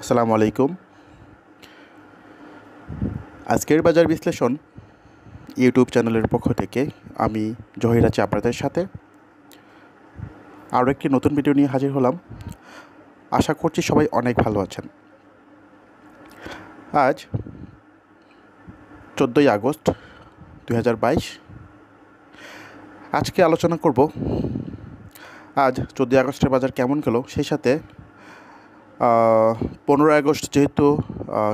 আসসালামু আলাইকুম। আজকের বাজার বিশ্লেষণ ইউটিউব চ্যানেলের পক্ষ থেকে আমি জহির আছি আপনাদের সাথে আরও একটি নতুন ভিডিও নিয়ে হাজির হলাম। আশা করছি সবাই অনেক ভালো আছেন। আজ 14ই আগস্ট 2022। আজকে আলোচনা করব আজ 14ই আগস্টের বাজার কেমন গেল, সেই সাথে 15ই আগস্ট যেহেতু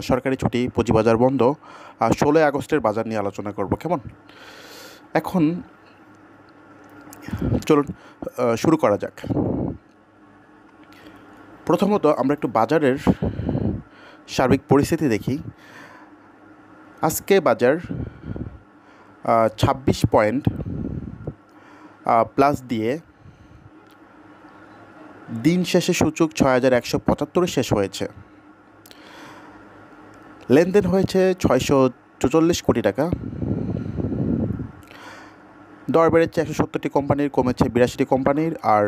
সরকারি ছুটি, পুঁজিবাজার বন্ধ, 16ই আগস্টের বাজার নিয়ে আলোচনা করব। কেমন? এখন চলুন শুরু করা যাক। প্রথমত আমরা একটু বাজারের সার্বিক পরিস্থিতি দেখি। আজকে বাজার 26 পয়েন্ট প্লাস দিয়ে দিন শেষে সূচক 6175 শেষ হয়েছে। লেনদেন হয়েছে 644 কোটি টাকা। দর বেড়েছে 170টি কোম্পানির, কমেছে 82টি কোম্পানির, আর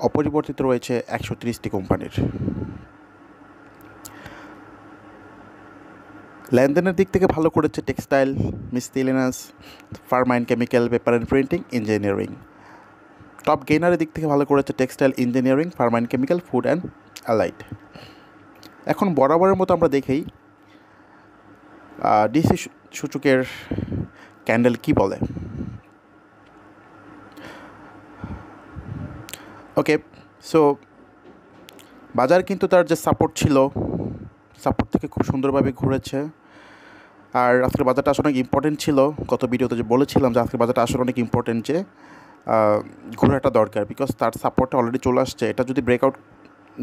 অপরিবর্তিত রয়েছে 130টি কোম্পানির। লেনদেনের দিক থেকে ভালো করেছে textile, miscellaneous, pharma and chemical, paper and printing, engineering. Top গেইনারের দিক থেকে ভালো করেছে textile, engineering, pharma and chemical, food and allied. এখন বরাবরের মতো আমরা দেখেই ডিএসই সূচকের ক্যান্ডেল কি বলে। ওকে, সো বাজার কিন্তু তার যে সাপোর্ট ছিল, সাপোর্ট থেকে খুব সুন্দরভাবে ঘুরেছে। আর আজকের বাজারটা আসলে অনেক ইম্পর্টেন্ট ছিল। গত ভিডিওতে যে বলেছিলাম যে আজকের বাজারটা আসলে অনেক ইম্পর্টেন্ট, যে ঘোরাটা দরকার, বিকজ তার সাপোর্টটা অলরেডি চলে আসছে। এটা যদি ব্রেকআউট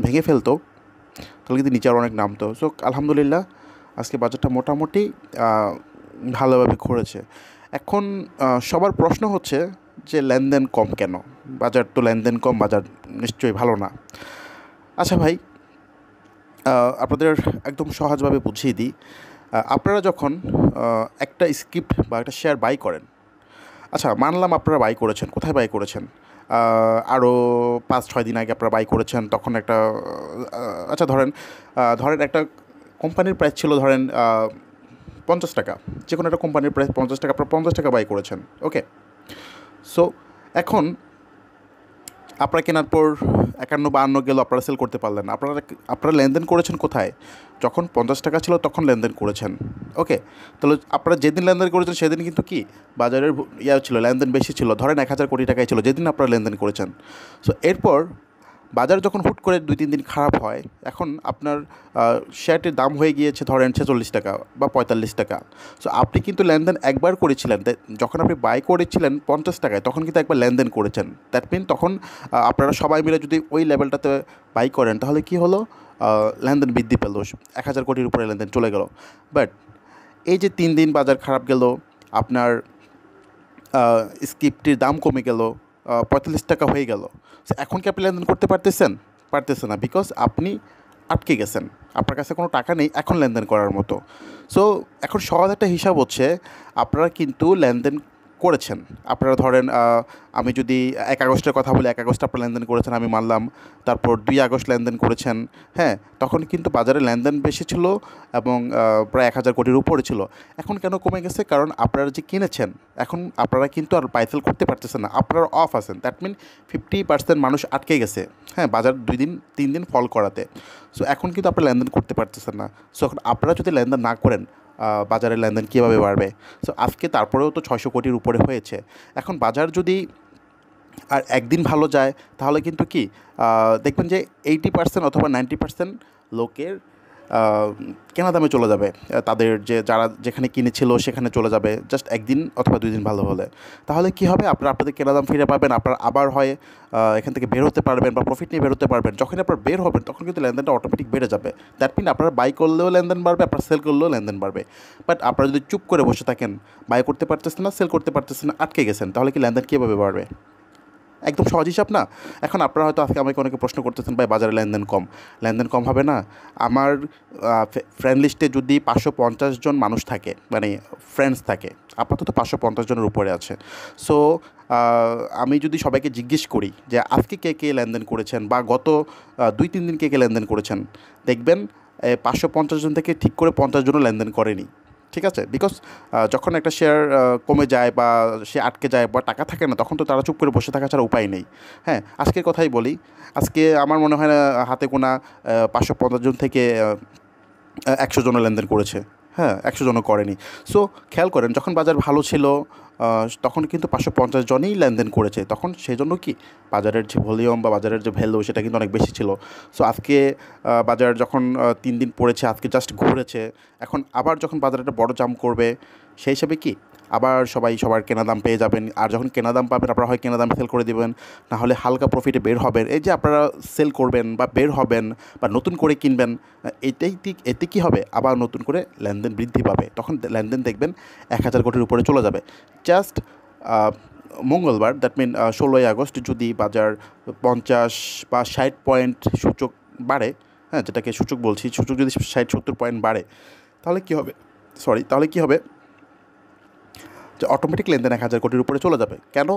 ভেঙে ফেলতো তাহলে কিন্তু নিচে আরও অনেক নামতো। সো আলহামদুলিল্লাহ আজকে বাজারটা মোটামুটি ভালোভাবে ঘুরেছে। এখন সবার প্রশ্ন হচ্ছে যে লেনদেন কম কেন? বাজার তো লেনদেন কম, বাজার নিশ্চয়ই ভালো না। আচ্ছা ভাই, আপনাদের একদম সহজভাবে বুঝিয়ে দিই। আপনারা যখন একটা স্ক্রিপ্ট বা একটা শেয়ার বাই করেন, আচ্ছা মানলাম আপনারা বাই করেছেন, কোথায় বাই করেছেন? আরও 5-6 দিন আগে আপনারা বাই করেছেন, তখন একটা আচ্ছা ধরেন একটা কোম্পানির প্রাইস ছিল ধরেন 50 টাকা। যে কোনো একটা কোম্পানির প্রাইস 50 টাকা, আপনারা 50 টাকা বাই করেছেন। ওকে, সো এখন আপনারা কেনার পর 51-52 গেল, আপনারা সেল করতে পারলেন না। আপনারা লেনদেন করেছেন কোথায়? যখন 50 টাকা ছিল তখন লেনদেন করেছেন। ওকে, তাহলে আপনারা যেদিন লেনদেন করেছেন সেদিন কিন্তু কি বাজারের ছিল, লেনদেন বেশি ছিল, ধরেন 1000 কোটি টাকায় ছিল যেদিন আপনারা লেনদেন করেছেন। সো এরপর বাজার যখন হুট করে 2-3 দিন খারাপ হয়, এখন আপনার শেয়ারটির দাম হয়ে গিয়েছে ধরেন 46 টাকা বা 45 টাকা। সো আপনি কিন্তু লেনদেন একবার করেছিলেন। যখন আপনি বাই করেছিলেন 50 টাকায়, তখন কিন্তু একবার লেনদেন করেছেন। দ্যাট মিন তখন আপনারা সবাই মিলে যদি ওই লেভেলটাতে বাই করেন, তাহলে কি হলো, লেনদেন বৃদ্ধি পেল, 1000 কোটির উপরে লেনদেন চলে গেল। বাট এই যে 3 দিন বাজার খারাপ গেল, আপনার স্ক্রিপ্টটির দাম কমে গেল, 45 টাকা হয়ে গেল। সো এখন কি আপনি লেনদেন করতে পারতেছেন না, বিকজ আপনি আটকে গেছেন, আপনার কাছে কোনো টাকা নেই এখন লেনদেন করার মতো। সো এখন সহজ একটা হিসাব হচ্ছে, আপনারা কিন্তু লেনদেন করেছেন। আপনারা ধরেন আমি যদি 1 আগস্টের কথা বলি, 1 আগস্ট আপনারা লেনদেন করেছেন, আমি মানলাম। তারপর 2 আগস্ট লেনদেন করেছেন। হ্যাঁ, তখন কিন্তু বাজারে লেনদেন বেশি ছিল এবং প্রায় 1000 কোটির উপরে ছিল। এখন কেন কমে গেছে? কারণ আপনারা যে কিনেছেন, এখন আপনারা কিন্তু আর বাই সেল করতে পারতেছেন না, আপনারা অফ আছেন। দ্যাট মিন 50% মানুষ আটকে গেছে, হ্যাঁ, বাজার 2-3 দিন ফল করাতে। সো এখন কিন্তু আপনারা লেনদেন করতে পারতেছেন না। সো এখন আপনারা যদি লেনদেন না করেন, বাজারের লেনদেন কীভাবে বাড়বে? সো আজকে তারপরেও তো 600 কোটির উপরে হয়েছে। এখন বাজার যদি আর একদিন ভালো যায়, তাহলে কিন্তু কি দেখবেন যে 80% অথবা 90% লোকের কেনা দামে চলে যাবে। তাদের যারা যেখানে কিনেছিল সেখানে চলে যাবে, জাস্ট একদিন অথবা 2 দিন ভালো হলে। তাহলে কি হবে, আপনারা আপনাদের কেনা দাম ফিরে পাবেন, আপনারা আবার হয় এখান থেকে বের হতে পারবেন বা প্রফিট নিয়ে বের হতে পারবেন। যখন আপনারা বের হবেন তখন কিন্তু লেনদেনটা অটোমেটিক বেড়ে যাবে। দ্যাট মিন আপনারা বাই করলেও লেনদেন বাড়বে, আপনারা সেল করলেও লেনদেন বাড়বে। বাট আপনারা যদি চুপ করে বসে থাকেন, বাই করতে পারতেছেন না, সেল করতে পারতেছেন না, আটকে গেছেন, তাহলে কি লেনদেন কীভাবে বাড়বে? একদম সহজ হিসাব না? এখন আপনারা হয়তো আজকে আমাকে অনেকে প্রশ্ন করতেছেন, ভাই বাজারে লেনদেন কম হবে না? আমার ফ্রেন্ড লিস্টে যদি 550 জন মানুষ থাকে, মানে ফ্রেন্ডস থাকে, আপাতত 550 জনের উপরে আছে। সো আমি যদি সবাইকে জিজ্ঞেস করি যে আজকে কে কে লেনদেন করেছেন বা গত 2-3 দিন কে কে লেনদেন করেছেন, দেখবেন 550 জন থেকে ঠিক করে 50 জনও লেনদেন করেনি। ঠিক আছে, বিকজ যখন একটা শেয়ার কমে যায় বা সে আটকে যায় বা টাকা থাকে না, তখন তো তারা চুপ করে বসে থাকা ছাড়া উপায় নেই। হ্যাঁ, আজকের কথাই বলি, আজকে আমার মনে হয় না হাতে গোনা 550 জন থেকে 100 জনও লেনদেন করেছে। হ্যাঁ, 100 জনও করেনি। সো খেয়াল করেন, যখন বাজার ভালো ছিল তখন কিন্তু 550 জনই লেনদেন করেছে। তখন সেই জন্য কি বাজারের যে ভলিউম বা বাজারের যে ভ্যালু সেটা কিন্তু অনেক বেশি ছিল। সো আজকে বাজার যখন 3 দিন পড়েছে, আজকে জাস্ট ঘুরেছে, এখন আবার যখন বাজারে একটা বড় জাম্প করবে, সেই হিসাবে কি আবার সবাই সবার কেনা দাম পেয়ে যাবেন। আর যখন কেনা দাম পাবেন, আপনারা হয় কেনা দাম সেল করে দেবেন, না হলে হালকা প্রফিটে বের হবেন। এই যে আপনারা সেল করবেন বা বের হবেন বা নতুন করে কিনবেন, এটাই ঠিক, এতে কী হবে, আবার নতুন করে লেনদেন বৃদ্ধি পাবে। তখন লেনদেন দেখবেন 1000 কোটির উপরে চলে যাবে। জাস্ট মঙ্গলবার, দ্যাট মিন 16ই আগস্ট যদি বাজার 50 বা 60 পয়েন্ট সূচক বাড়ে, হ্যাঁ যেটাকে সূচক বলছি, সূচক যদি 60-70 পয়েন্ট বাড়ে, তাহলে কী হবে, তাহলে কী হবে, যে অটোমেটিক লেনদেন 1000 কোটির উপরে চলে যাবে। কেন?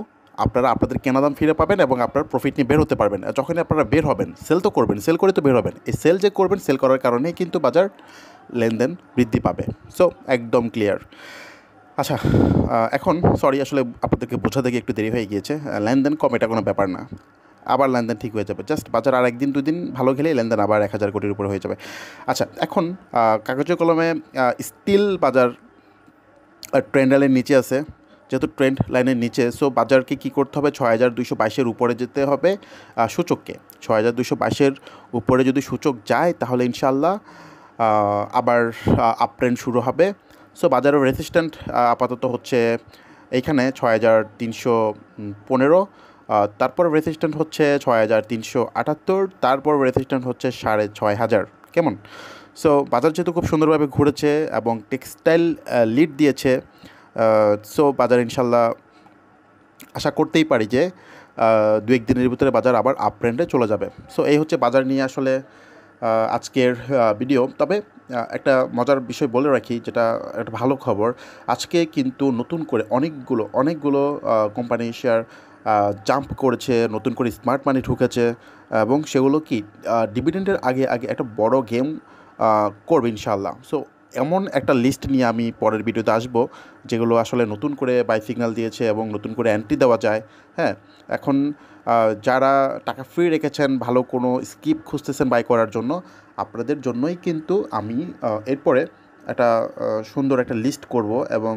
আপনারা আপনাদের কেনা দাম ফিরে পাবেন এবং আপনার প্রফিট নিয়ে বের হতে পারবেন। আর যখনই আপনারা বের হবেন, সেল তো করবেন, সেল করে তো বের হবেন। এই সেল যে করবেন, সেল করার কারণেই কিন্তু বাজার লেনদেন বৃদ্ধি পাবে। সো একদম ক্লিয়ার। আচ্ছা, এখন আসলে আপনাদেরকে বোঝাতে গিয়ে একটু দেরি হয়ে গিয়েছে। লেনদেন কম এটা কোনো ব্যাপার না, আবার লেনদেন ঠিক হয়ে যাবে। জাস্ট বাজার আর 1-2 দিন ভালো গেলেই লেনদেন আবার 1000 কোটির উপরে হয়ে যাবে। আচ্ছা, এখন কাগজে কলমে স্টিল বাজার ট্রেন্ড লাইনের নিচে আছে। যেহেতু ট্রেন্ড লাইনের নিচে, সো বাজারকে কী করতে হবে, 6222-এর উপরে যেতে হবে সূচককে। 6222-এর উপরে যদি সূচক যায়, তাহলে ইনশাল্লাহ আবার আপ ট্রেন্ড শুরু হবে। সো বাজারের রেজিস্ট্যান্ট আপাতত হচ্ছে এইখানে 6315, তারপর রেজিস্ট্যান্ট হচ্ছে 6378, তারপর রেজিস্ট্যান্ট হচ্ছে 6500। কেমন? সো বাজার যেহেতু খুব সুন্দরভাবে ঘুরেছে এবং টেক্সটাইল লিড দিয়েছে, সো বাজার ইনশাল্লাহ আশা করতেই পারি যে 2-1 দিনের ভিতরে বাজার আবার আপ ট্রেন্ডে চলে যাবে। সো এই হচ্ছে বাজার নিয়ে আসলে আজকের ভিডিও। তবে একটা মজার বিষয় বলে রাখি, যেটা একটা ভালো খবর, আজকে কিন্তু নতুন করে অনেকগুলো কোম্পানি শেয়ার জাম্প করেছে, নতুন করে স্মার্ট মানি ঢুকেছে এবং সেগুলো কি ডিভিডেন্ডের আগে একটা বড় গেম করবে ইনশাআল্লাহ। সো এমন একটা লিস্ট নিয়ে আমি পরের ভিডিওতে আসবো, যেগুলো আসলে নতুন করে বাই সিগন্যাল দিয়েছে এবং নতুন করে এন্ট্রি দেওয়া যায়। হ্যাঁ, এখন যারা টাকা ফ্রি রেখেছেন, ভালো কোনো স্কিপ খুঁজতেছেন বাই করার জন্য, আপনাদের জন্যই কিন্তু আমি এরপরে একটা সুন্দর একটা লিস্ট করব এবং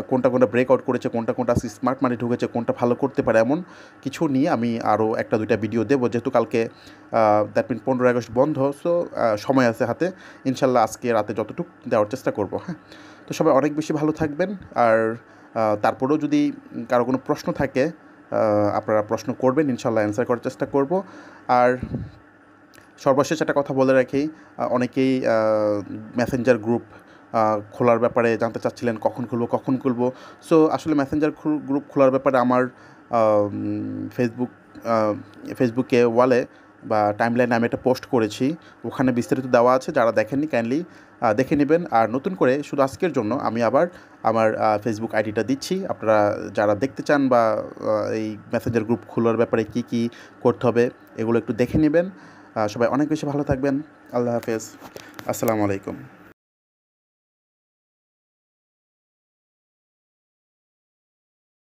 কোনটা ব্রেকআউট করেছে, কোনটা স্মার্ট মানি ঢুকেছে, কোনটা ভালো করতে পারে, এমন কিছু নিয়ে আমি আরও 1-2টা ভিডিও দেবো। যেহেতু কালকে দ্যাট মিন 15 আগস্ট বন্ধ, সো সময় আছে হাতে। ইনশাল্লাহ আজকে রাতে যতটুকু দেওয়ার চেষ্টা করব। হ্যাঁ, তো সবাই অনেক বেশি ভালো থাকবেন। আর তারপরেও যদি কারো কোনো প্রশ্ন থাকে, আপনারা প্রশ্ন করবেন, ইনশাল্লাহ অ্যান্সার করার চেষ্টা করব। আর সর্বশেষ একটা কথা বলে রাখি, অনেকেই মেসেঞ্জার গ্রুপ খোলার ব্যাপারে জানতে চাচ্ছিলেন, কখন খুলব। সো আসলে মেসেঞ্জার গ্রুপ খোলার ব্যাপারে আমার ফেসবুকে ওয়ালে বা টাইমলাইনে আমি একটা পোস্ট করেছি, ওখানে বিস্তারিত দেওয়া আছে। যারা দেখেননি কাইন্ডলি দেখে নেবেন। আর নতুন করে শুধু আজকের জন্য আমি আবার আমার ফেসবুক আইডিটা দিচ্ছি। আপনারা যারা দেখতে চান বা এই মেসেঞ্জার গ্রুপ খোলার ব্যাপারে কি করতে হবে, এগুলো একটু দেখে নেবেন। সবাই অনেক বেশি ভালো থাকবেন। আল্লাহ হাফেজ, আসসালামু আলাইকুম।